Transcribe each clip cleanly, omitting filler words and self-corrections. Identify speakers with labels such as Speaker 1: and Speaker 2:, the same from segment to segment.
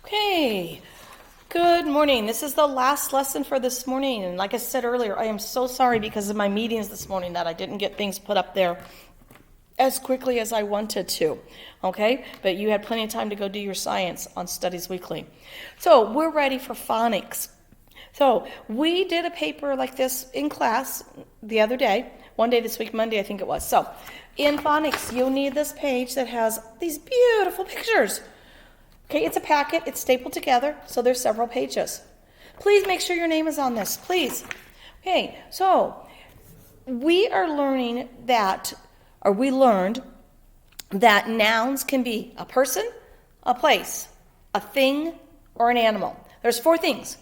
Speaker 1: Okay, good morning. This is the last lesson for this morning. And like I said earlier, I am so sorry because of my meetings this morning that I didn't get things put up there as quickly as I wanted to. Okay, but you had plenty of time to go do your science on Studies Weekly. So we're ready for phonics. So we did a paper like this in class the other day, one day this week, Monday I think it was. So in phonics, you'll need this page that has these beautiful pictures. Okay, it's a packet, it's stapled together, so there's several pages. Please make sure your name is on this, please. Okay, so we learned that nouns can be a person, a place, a thing, or an animal. There's four things,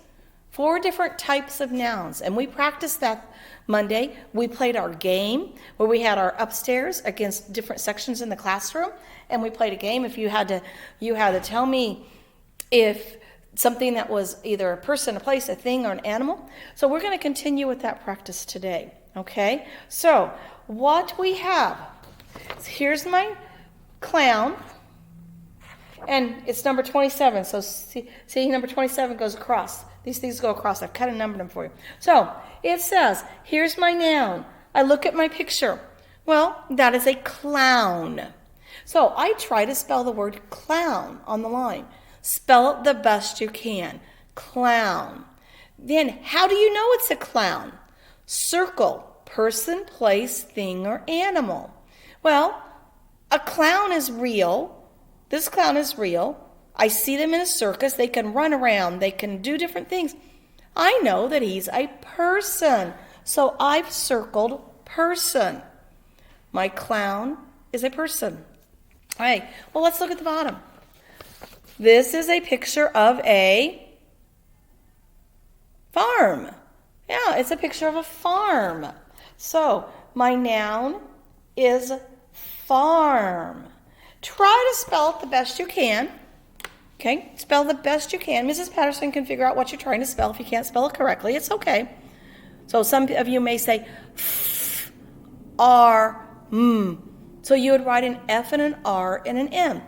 Speaker 1: four different types of nouns, and we practiced that Monday. We played our game where we had our upstairs against different sections in the classroom, and we played a game. If you had to tell me if something that was either a person, a place, a thing, or an animal. So we're going to continue with that practice today. Okay. So what we have, here's my clown, and it's number 27. So see number 27 goes across. These things go across. I've kind of numbered them for you. So it says, here's my noun. I look at my picture. Well, that is a clown. So I try to spell the word clown on the line. Spell it the best you can. Clown. Then how do you know it's a clown? Circle, person, place, thing, or animal. Well, a clown is real. This clown is real. I see them in a circus. They can run around. They can do different things. I know that he's a person. So I've circled person. My clown is a person. All right, well, let's look at the bottom. This is a picture of a farm. Yeah, it's a picture of a farm. So my noun is farm. Try to spell it the best you can. Okay, spell the best you can. Mrs. Patterson can figure out what you're trying to spell. If you can't spell it correctly, it's okay. So some of you may say R, M. So you would write an F and an R and an M.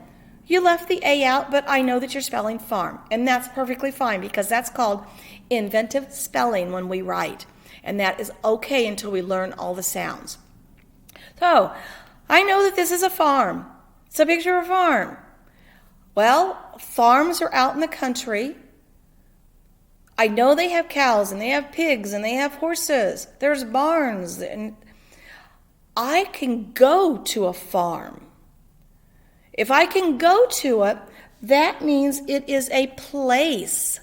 Speaker 1: You left the A out, but I know that you're spelling farm. And that's perfectly fine because that's called inventive spelling when we write. And that is okay until we learn all the sounds. So I know that this is a farm. It's a picture of a farm. Well, farms are out in the country. I know they have cows and they have pigs and they have horses. There's barns. And I can go to a farm. If I can go to it, that means it is a place.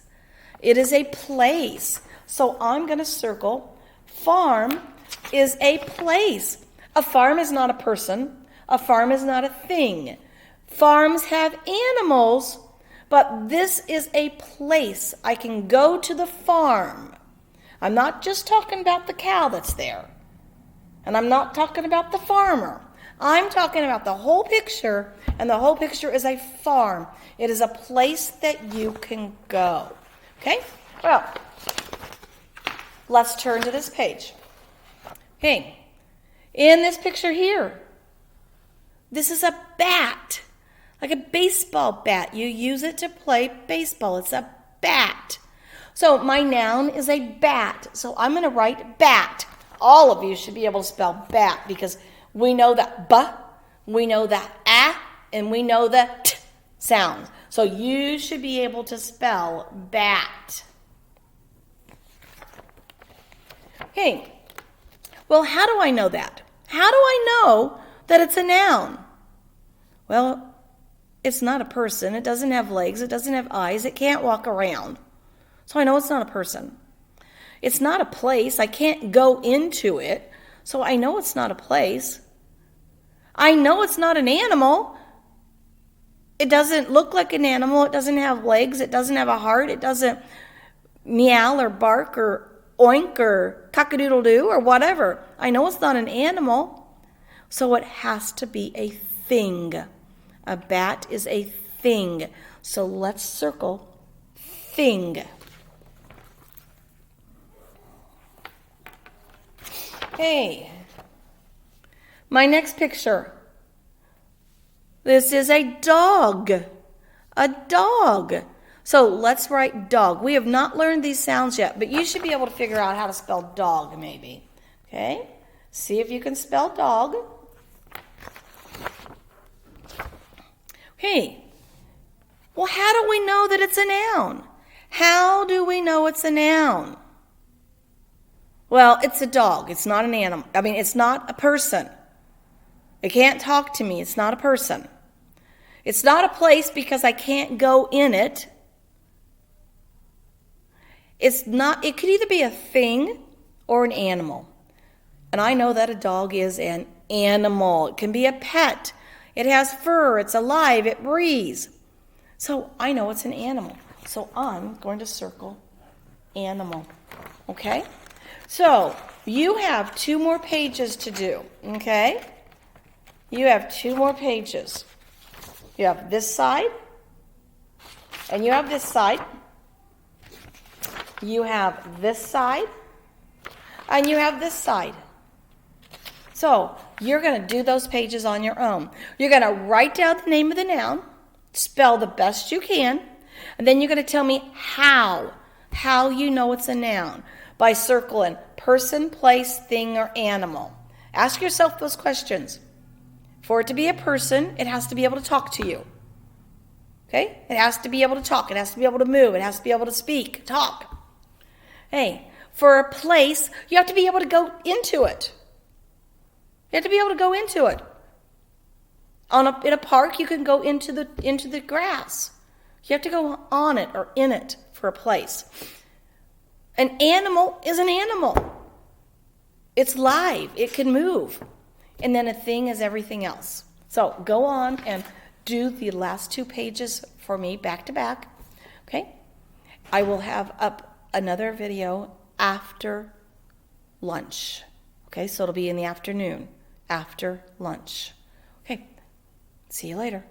Speaker 1: It is a place. So I'm going to circle farm is a place. A farm is not a person. A farm is not a thing. Farms have animals, but this is a place. I can go to the farm. I'm not just talking about the cow that's there. And I'm not talking about the farmer. I'm talking about the whole picture, and the whole picture is a farm. It is a place that you can go. Okay? Well, let's turn to this page. Okay. In this picture here, this is a bat. Like a baseball bat. You use it to play baseball. It's a bat. So my noun is a bat. So I'm going to write bat. All of you should be able to spell bat because we know that B, we know that A, and we know the T sound. So you should be able to spell bat. Okay. Well, how do I know that? How do I know that it's a noun? Well, it's not a person. It doesn't have legs. It doesn't have eyes. It can't walk around. So I know it's not a person. It's not a place. I can't go into it. So I know it's not a place. I know it's not an animal. It doesn't look like an animal. It doesn't have legs. It doesn't have a heart. It doesn't meow or bark or oink or cock-a-doodle-doo or whatever. I know it's not an animal. So it has to be a thing. A bat is a thing. So let's circle thing. Okay. My next picture. This is a dog. A dog. So let's write dog. We have not learned these sounds yet, but you should be able to figure out how to spell dog maybe. Okay? See if you can spell dog. Okay. Well, how do we know that it's a noun? How do we know it's a noun? Well, it's a dog. It's not an animal. I mean, it's not a person. It can't talk to me. It's not a person. It's not a place because I can't go in it. It could either be a thing or an animal. And I know that a dog is an animal. It can be a pet. It has fur. It's alive. It breathes. So I know it's an animal. So I'm going to circle animal. Okay? So you have 2 more pages to do. Okay? You have 2 more pages. You have this side. And you have this side. You have this side. And you have this side. So you're going to do those pages on your own. You're going to write down the name of the noun, spell the best you can, and then you're going to tell me how you know it's a noun by circling person, place, thing, or animal. Ask yourself those questions. For it to be a person, it has to be able to talk to you. Okay? It has to be able to talk. It has to be able to move. It has to be able to speak, talk. Hey, for a place, you have to be able to go into it. You have to be able to go into it. In a park, you can go into the grass. You have to go on it or in it for a place. An animal is an animal. It's live. It can move. And then a thing is everything else. So go on and do the last 2 pages for me back to back. Okay? I will have up another video after lunch. Okay, so it'll be in the afternoon after lunch. Okay, see you later.